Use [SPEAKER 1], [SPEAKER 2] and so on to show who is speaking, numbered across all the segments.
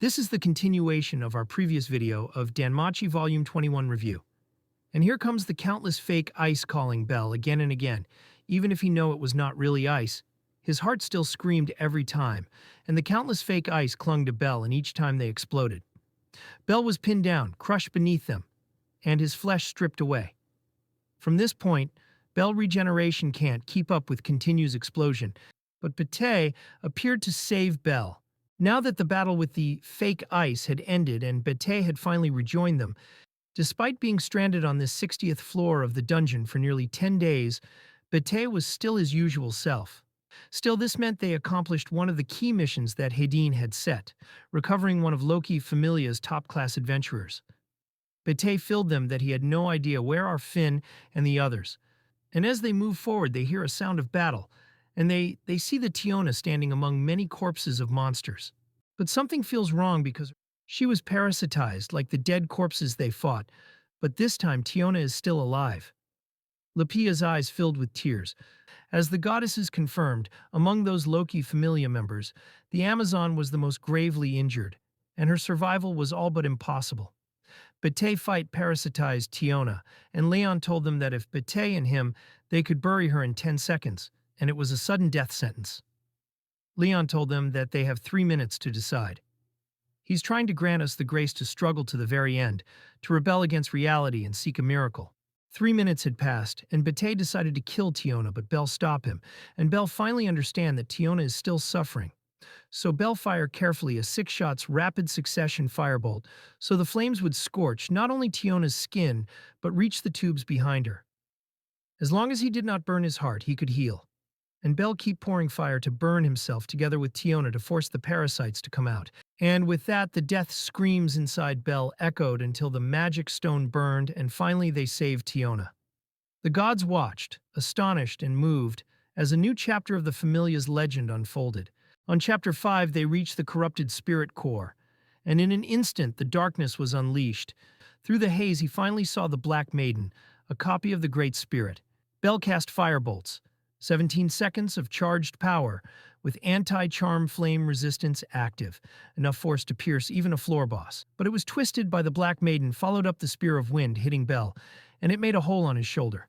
[SPEAKER 1] This is the continuation of our previous video of Danmachi Volume 21 review. And here comes the countless fake ice calling Bel again and again. Even if he knew it was not really ice, his heart still screamed every time, and the countless fake ice clung to Bel, and each time they exploded. Bel was pinned down, crushed beneath them, and his flesh stripped away. From this point, Bel regeneration can't keep up with continuous explosion, but Bete appeared to save Bel. Now that the battle with the fake ice had ended and Bete had finally rejoined them, despite being stranded on this 60th floor of the dungeon for nearly 10 days, Bete was still his usual self. Still, this meant they accomplished one of the key missions that Maiden had set, recovering one of Loki Familia's top-class adventurers. Bete filled them that he had no idea where are Finn and the others. And as they move forward, they hear a sound of battle, and they see the Tione standing among many corpses of monsters. But something feels wrong because she was parasitized like the dead corpses they fought, but this time Tione is still alive. Lepia's eyes filled with tears. As the goddesses confirmed, among those Loki Familia members, the Amazon was the most gravely injured, and her survival was all but impossible. Bete fight parasitized Tione, and Leon told them that if Bete and him, they could bury her in 10 seconds, and it was a sudden death sentence. Leon told them that they have 3 minutes to decide. He's trying to grant us the grace to struggle to the very end, to rebel against reality and seek a miracle. 3 minutes had passed, and Bete decided to kill Tione, but Bel stopped him, and Bel finally understand that Tione is still suffering. So Bel fired carefully a 6 shots rapid succession firebolt, so the flames would scorch not only Tione's skin, but reach the tubes behind her. As long as he did not burn his heart, he could heal. And Bel kept pouring fire to burn himself together with Tione to force the parasites to come out. And with that, the death screams inside Bel echoed until the magic stone burned, and finally they saved Tione. The gods watched, astonished and moved, as a new chapter of the Familia's legend unfolded. On Chapter 5, they reached the corrupted spirit core, and in an instant the darkness was unleashed. Through the haze he finally saw the Black Maiden, a copy of the Great Spirit. Bel cast firebolts, 17 seconds of charged power, with anti-charm flame resistance active, enough force to pierce even a floor boss. But it was twisted by the Black Maiden, followed up the Spear of Wind, hitting Bel, and it made a hole on his shoulder.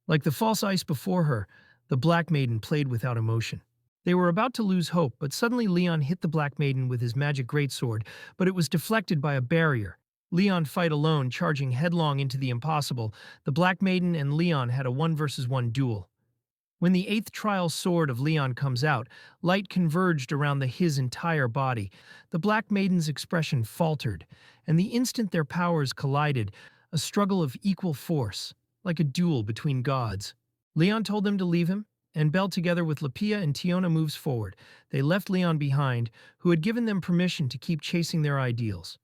[SPEAKER 1] Like the false ice before her, the Black Maiden played without emotion. They were about to lose hope, but suddenly Leon hit the Black Maiden with his magic greatsword, but it was deflected by a barrier. Leon fight alone, charging headlong into the impossible. The Black Maiden and Leon had a 1 versus 1 duel. When the 8th trial sword of Leon comes out, light converged around his entire body. The Black Maiden's expression faltered, and the instant their powers collided, a struggle of equal force, like a duel between gods. Leon told them to leave him, and Bel together with Lepia and Tione moves forward. They left Leon behind, who had given them permission to keep chasing their ideals.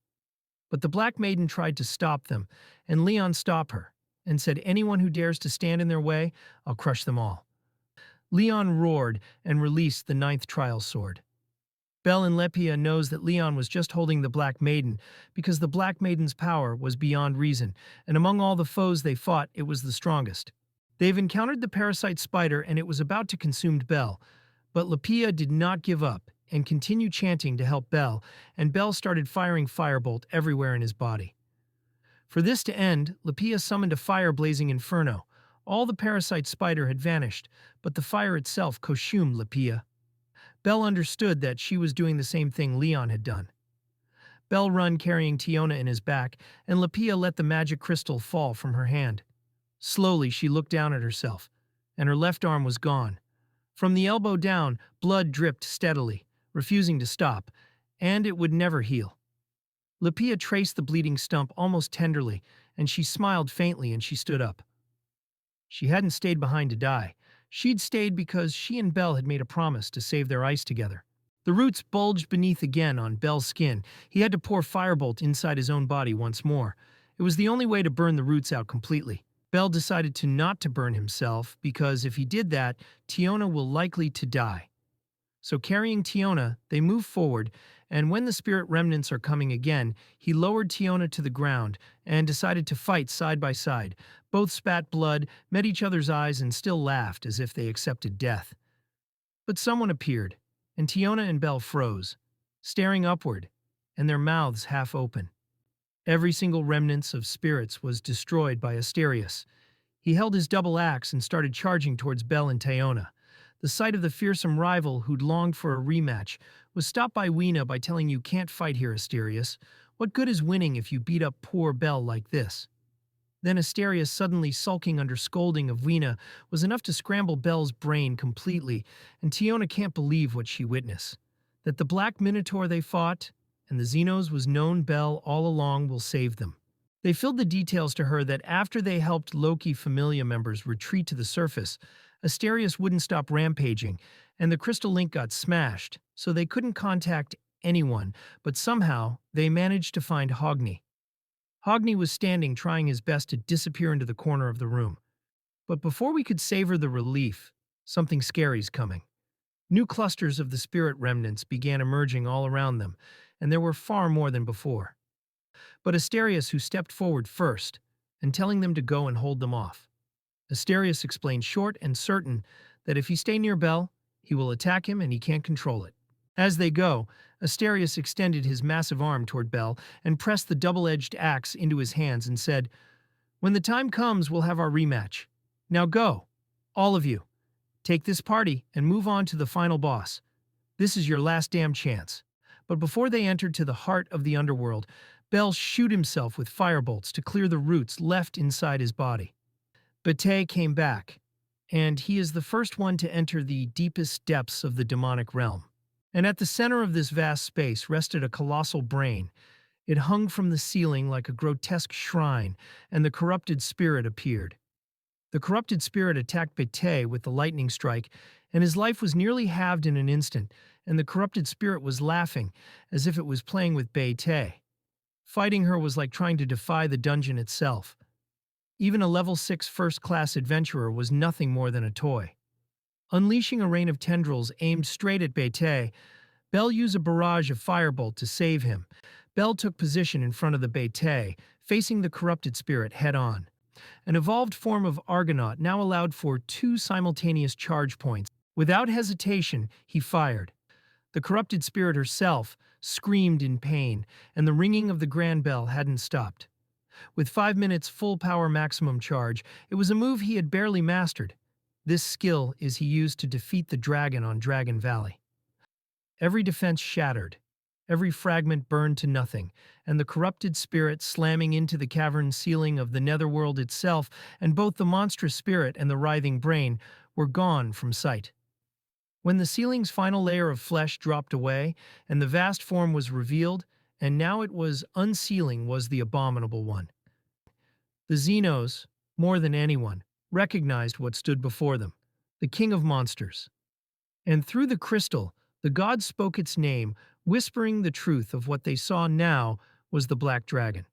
[SPEAKER 1] But the Black Maiden tried to stop them, and Leon stopped her, and said, "Anyone who dares to stand in their way, I'll crush them all." Leon roared and released the 9th trial sword. Bel and Lepia knows that Leon was just holding the Black Maiden because the Black Maiden's power was beyond reason, and among all the foes they fought, it was the strongest. They've encountered the parasite spider and it was about to consume Bel, but Lepia did not give up and continued chanting to help Bel, and Bel started firing firebolt everywhere in his body. For this to end, Lepia summoned a fire-blazing inferno. All the parasite spider had vanished, but the fire itself consumed Lepia. Bel understood that she was doing the same thing Leon had done. Bel ran carrying Tione in his back, and Lepia let the magic crystal fall from her hand. Slowly she looked down at herself, and her left arm was gone. From the elbow down, blood dripped steadily, refusing to stop, and it would never heal. Lepia traced the bleeding stump almost tenderly, and she smiled faintly and she stood up. She hadn't stayed behind to die. She'd stayed because she and Bel had made a promise to save their ice together. The roots bulged beneath again on Bel's skin. He had to pour firebolt inside his own body once more. It was the only way to burn the roots out completely. Bel decided to not to burn himself because if he did that, Tione will likely to die. So carrying Tione, they move forward, and when the spirit remnants are coming again, he lowered Tione to the ground and decided to fight side by side. Both spat blood, met each other's eyes, and still laughed as if they accepted death. But someone appeared, and Tione and Bel froze, staring upward, and their mouths half open. Every single remnant of spirits was destroyed by Asterius. He held his double axe and started charging towards Bel and Tione. The sight of the fearsome rival who'd longed for a rematch was stopped by Weena by telling "You can't fight here, Asterius. What good is winning if you beat up poor Bel like this?" Then Asterius, suddenly sulking under scolding of Weena, was enough to scramble Bel's brain completely, and Tione can't believe what she witnessed. That the Black Minotaur they fought, and the Xenos was known Bel all along will save them. They filled the details to her that after they helped Loki Familia members retreat to the surface, Asterius wouldn't stop rampaging, and the crystal link got smashed, so they couldn't contact anyone, but somehow they managed to find Hogni. Hogni was standing trying his best to disappear into the corner of the room. But before we could savor the relief, something scary's coming. New clusters of the spirit remnants began emerging all around them, and there were far more than before. But Asterius who stepped forward first, and telling them to go and hold them off. Asterius explained short and certain that if he stay near Bel, he will attack him and he can't control it. As they go, Asterius extended his massive arm toward Bel and pressed the double-edged axe into his hands and said, "When the time comes, we'll have our rematch. Now go, all of you. Take this party and move on to the final boss. This is your last damn chance." But before they entered to the heart of the underworld, Bel shoot himself with firebolts to clear the roots left inside his body. Bete came back, and he is the first one to enter the deepest depths of the demonic realm. And at the center of this vast space rested a colossal brain. It hung from the ceiling like a grotesque shrine, and the corrupted spirit appeared. The corrupted spirit attacked Bete with the lightning strike, and his life was nearly halved in an instant, and the corrupted spirit was laughing, as if it was playing with Bete. Fighting her was like trying to defy the dungeon itself. Even a level 6 first-class adventurer was nothing more than a toy. Unleashing a rain of tendrils aimed straight at Bete, Bel used a barrage of firebolt to save him. Bel took position in front of the Bete, facing the corrupted spirit head-on. An evolved form of Argonaut now allowed for 2 simultaneous charge points. Without hesitation, he fired. The corrupted spirit herself screamed in pain, and the ringing of the grand bell hadn't stopped. With 5 minutes full power maximum charge, it was a move he had barely mastered. This skill he used to defeat the dragon on Dragon Valley. Every defense shattered, every fragment burned to nothing, and the corrupted spirit slamming into the cavern ceiling of the netherworld itself, and both the monstrous spirit and the writhing brain were gone from sight. When the ceiling's final layer of flesh dropped away, and the vast form was revealed, and now it was unsealing was the abominable one. The Xenos, more than anyone, recognized what stood before them, the king of monsters. And through the crystal, the god spoke its name, whispering the truth of what they saw now was the black dragon.